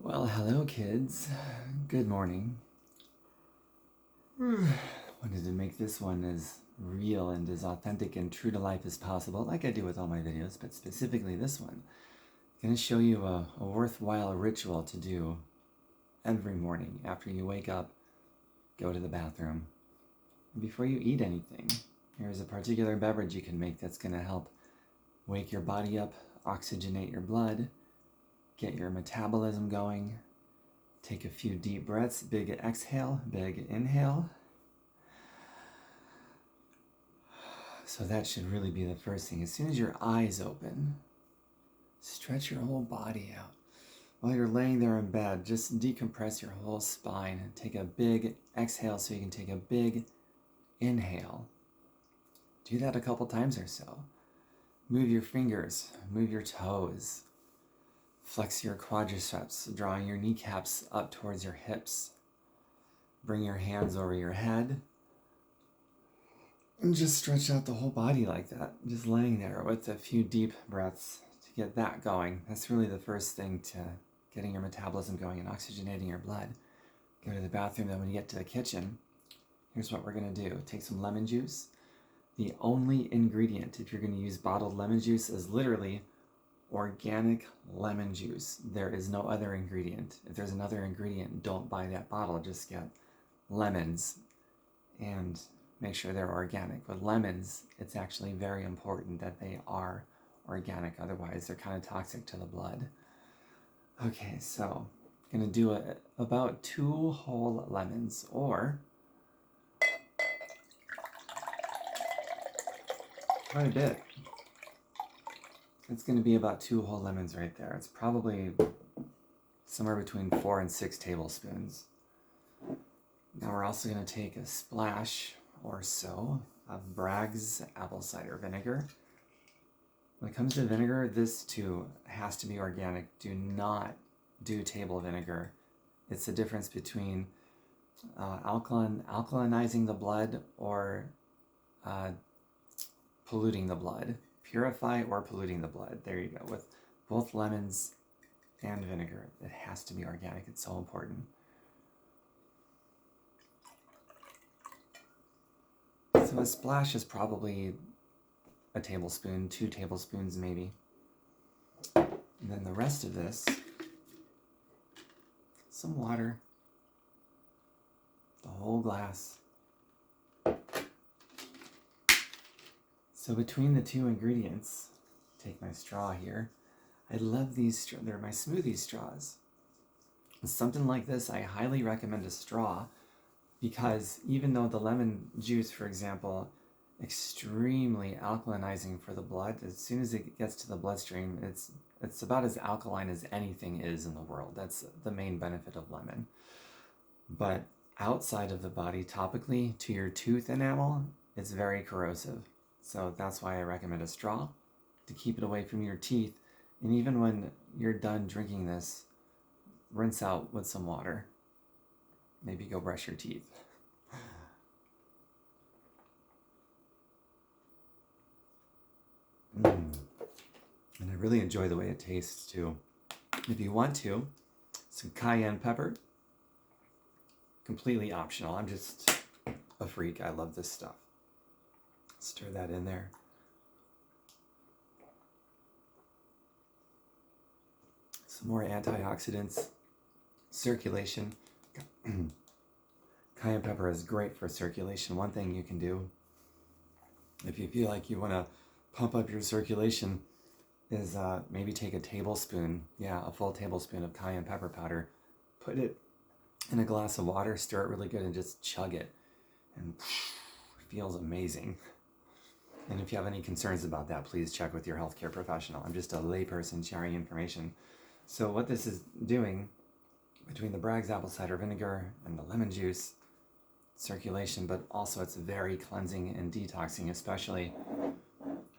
Well, hello, kids. Good morning. Wanted to make this one as real and as authentic and true to life as possible, like I do with all my videos, but specifically this one. I'm going to show you a worthwhile ritual to do every morning after you wake up, go to the bathroom, and before you eat anything. Here's a particular beverage you can make that's going to help wake your body up, oxygenate your blood, get your metabolism going. Take a few deep breaths, big exhale, big inhale. So that should really be the first thing. As soon as your eyes open, stretch your whole body out. While you're laying there in bed, just decompress your whole spine and take a big exhale so you can take a big inhale. Do that a couple times or so. Move your fingers, move your toes. Flex your quadriceps, drawing your kneecaps up towards your hips. Bring your hands over your head. And just stretch out the whole body like that. Just laying there with a few deep breaths to get that going. That's really the first thing to getting your metabolism going and oxygenating your blood. Go to the bathroom, then when you get to the kitchen, here's what we're going to do. Take some lemon juice. The only ingredient, if you're going to use bottled lemon juice, is literally organic lemon juice. There is no other ingredient. If there's another ingredient, don't buy that bottle. Just get lemons and make sure they're organic. With lemons, it's actually very important that they are organic. Otherwise, they're kind of toxic to the blood. Okay, so I'm going to do about 2 whole lemons, or quite a bit. It's going to be about 2 whole lemons right there. It's probably somewhere between 4 and 6 tablespoons. Now we're also going to take a splash or so of Bragg's apple cider vinegar. When it comes to vinegar, this too has to be organic. Do not do table vinegar. It's the difference between alkalinizing the blood or polluting the blood. Purify or polluting the blood. There you go. With both lemons and vinegar, it has to be organic. It's so important. So a splash is probably a tablespoon, 2 tablespoons maybe. And then the rest of this, some water, the whole glass. So between the 2 ingredients, take my straw here. I love these, they're my smoothie straws. Something like this, I highly recommend a straw, because even though the lemon juice, for example, extremely alkalinizing for the blood, as soon as it gets to the bloodstream, it's about as alkaline as anything is in the world. That's the main benefit of lemon. But outside of the body, topically, to your tooth enamel, it's very corrosive. So that's why I recommend a straw, to keep it away from your teeth. And even when you're done drinking this, rinse out with some water. Maybe go brush your teeth. And I really enjoy the way it tastes too. If you want to, some cayenne pepper. Completely optional. I'm just a freak. I love this stuff. Stir that in there. Some more antioxidants, circulation. Cayenne pepper is great for circulation. One thing you can do, if you feel like you want to pump up your circulation, is maybe take a tablespoon, a full tablespoon of cayenne pepper powder, put it in a glass of water, stir it really good, and just chug it. And it feels amazing. And if you have any concerns about that, please check with your healthcare professional. I'm just a layperson sharing information. So what this is doing, between the Bragg's apple cider vinegar and the lemon juice, circulation, but also it's very cleansing and detoxing, especially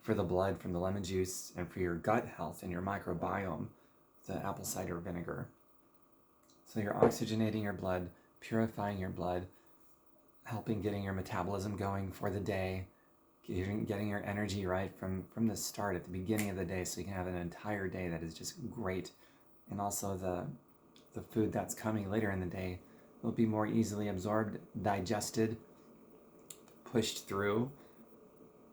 for the blood from the lemon juice and for your gut health and your microbiome, the apple cider vinegar. So you're oxygenating your blood, purifying your blood, helping getting your metabolism going for the day, getting your energy right from the start at the beginning of the day, so you can have an entire day that is just great. And also the food that's coming later in the day will be more easily absorbed, digested, pushed through,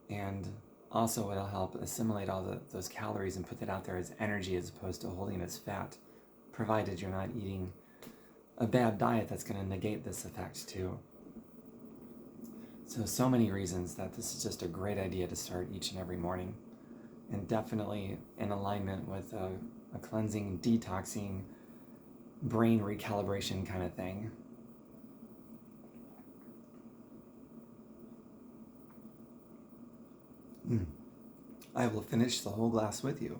and also it'll help assimilate all those calories and put that out there as energy as opposed to holding it as fat, provided you're not eating a bad diet that's going to negate this effect too. So many reasons that this is just a great idea to start each and every morning, and definitely in alignment with a cleansing, detoxing, brain recalibration kind of thing. I will finish the whole glass with you.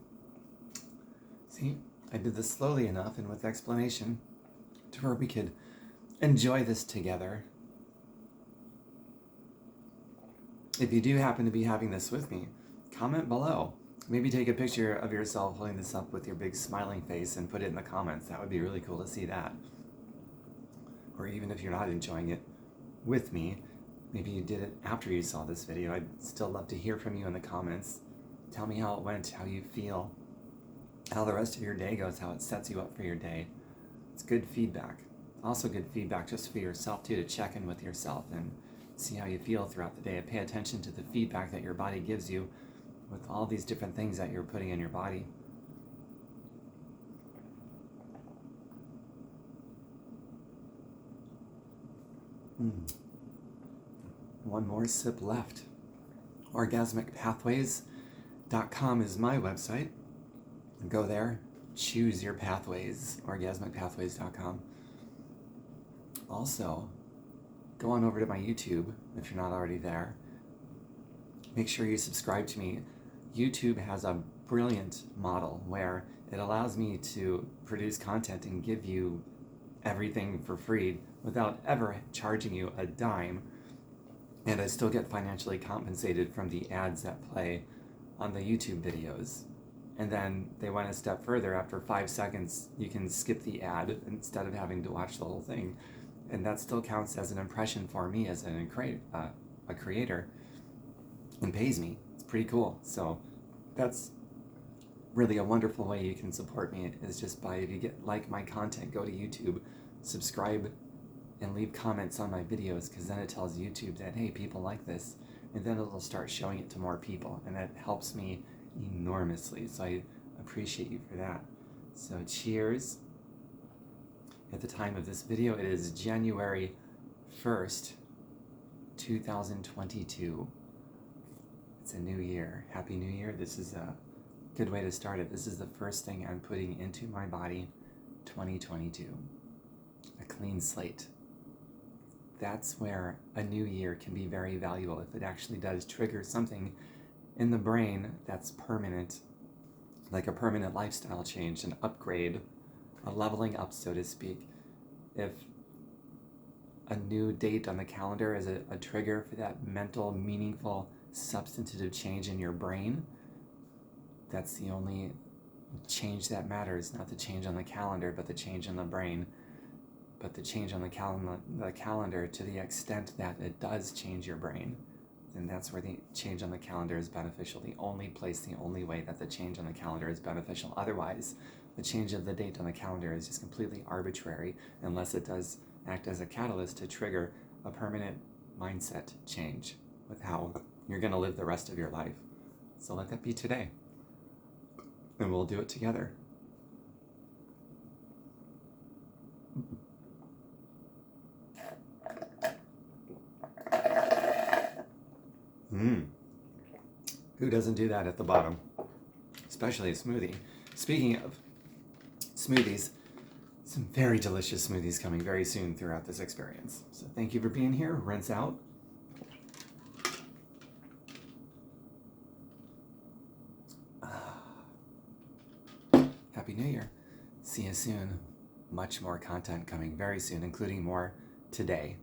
See, I did this slowly enough and with explanation to where we could enjoy this together. If you do happen to be having this with me, comment below. Maybe take a picture of yourself holding this up with your big smiling face and put it in the comments. That would be really cool to see that. Or even if you're not enjoying it with me, maybe you did it after you saw this video. I'd still love to hear from you in the comments. Tell me how it went, how you feel, how the rest of your day goes, how it sets you up for your day. It's good feedback. Also good feedback just for yourself too, to check in with yourself and see how you feel throughout the day, and pay attention to the feedback that your body gives you with all these different things that you're putting in your body. One more sip left. Orgasmicpathways.com is my website. Go there, choose your pathways, orgasmicpathways.com. Also, go on over to my YouTube if you're not already there. Make sure you subscribe to me. YouTube has a brilliant model where it allows me to produce content and give you everything for free without ever charging you a dime. And I still get financially compensated from the ads that play on the YouTube videos. And then they went a step further. After 5 seconds, you can skip the ad instead of having to watch the whole thing. And that still counts as an impression for me as a creator, and pays me. It's pretty cool. So that's really a wonderful way you can support me, is just by, if you like my content, go to YouTube, subscribe, and leave comments on my videos, because then it tells YouTube that, hey, people like this, and then it'll start showing it to more people, and that helps me enormously. So I appreciate you for that. So cheers. At the time of this video, it is January 1st, 2022. It's a new year. Happy New Year. This is a good way to start it. This is the first thing I'm putting into my body, 2022. A clean slate. That's where a new year can be very valuable, if it actually does trigger something in the brain that's permanent, like a permanent lifestyle change, an upgrade, a leveling up, so to speak. If a new date on the calendar is a trigger for that mental, meaningful, substantive change in your brain, that's the only change that matters. Not the change on the calendar, but the change in the brain. But the change on the calendar, to the extent that it does change your brain, then that's where the change on the calendar is beneficial. The only place, the only way that the change on the calendar is beneficial. Otherwise, the change of the date on the calendar is just completely arbitrary, unless it does act as a catalyst to trigger a permanent mindset change with how you're going to live the rest of your life. So let that be today, and we'll do it together. Who doesn't do that at the bottom? Especially a smoothie. Speaking of smoothies, some very delicious smoothies coming very soon throughout this experience. So thank you for being here. Rinse out. Happy New Year. See you soon. Much more content coming very soon, including more today.